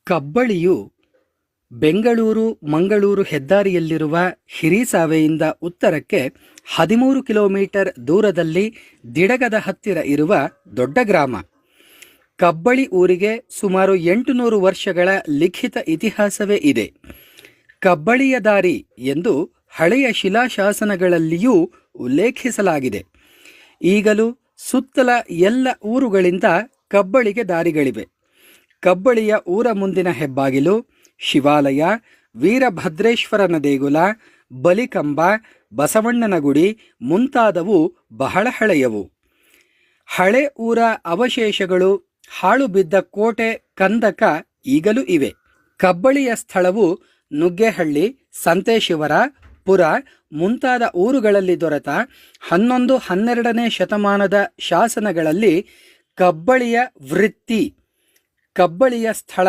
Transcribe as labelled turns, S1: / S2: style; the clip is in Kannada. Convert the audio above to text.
S1: ಕಬ್ಬಳಿಯು ಬೆಂಗಳೂರು ಮಂಗಳೂರು ಹೆದ್ದಾರಿಯಲ್ಲಿರುವ ಹಿರಿಸಾವೆಯಿಂದ ಉತ್ತರಕ್ಕೆ 13 ಕಿಲೋಮೀಟರ್ ದೂರದಲ್ಲಿ ದಿಡಗದ ಹತ್ತಿರ ಇರುವ ದೊಡ್ಡ ಗ್ರಾಮ. ಕಬ್ಬಳಿ ಊರಿಗೆ ಸುಮಾರು 800 ವರ್ಷಗಳ ಲಿಖಿತ ಇತಿಹಾಸವೇ ಇದೆ. ಕಬ್ಬಳಿಯ ದಾರಿ ಎಂದು ಹಳೆಯ ಶಿಲಾಶಾಸನಗಳಲ್ಲಿಯೂ ಉಲ್ಲೇಖಿಸಲಾಗಿದೆ. ಈಗಲೂ ಸುತ್ತಲ ಎಲ್ಲ ಊರುಗಳಿಂದ ಕಬ್ಬಳಿಗೆ ದಾರಿಗಳಿವೆ. ಕಬ್ಬಳಿಯ ಊರ ಮುಂದಿನ ಹೆಬ್ಬಾಗಿಲು, ಶಿವಾಲಯ, ವೀರಭದ್ರೇಶ್ವರನ ದೇಗುಲ, ಬಲಿಕಂಬ, ಬಸವಣ್ಣನ ಗುಡಿ ಮುಂತಾದವು ಬಹಳ ಹಳೆಯವು. ಹಳೆ ಊರ ಅವಶೇಷಗಳು, ಹಾಳು ಬಿದ್ದ ಕೋಟೆ, ಕಂದಕ ಈಗಲೂ ಇವೆ. ಕಬ್ಬಳಿಯ ಸ್ಥಳವು ನುಗ್ಗೇಹಳ್ಳಿ, ಸಂತೇಶಿವರ, ಪುರ ಮುಂತಾದ ಊರುಗಳಲ್ಲಿ ದೊರೆತ 11-12ನೇ ಶತಮಾನದ ಶಾಸನಗಳಲ್ಲಿ ಕಬ್ಬಳಿಯ ವೃತ್ತಿ, ಕಬ್ಬಳಿಯ ಸ್ಥಳ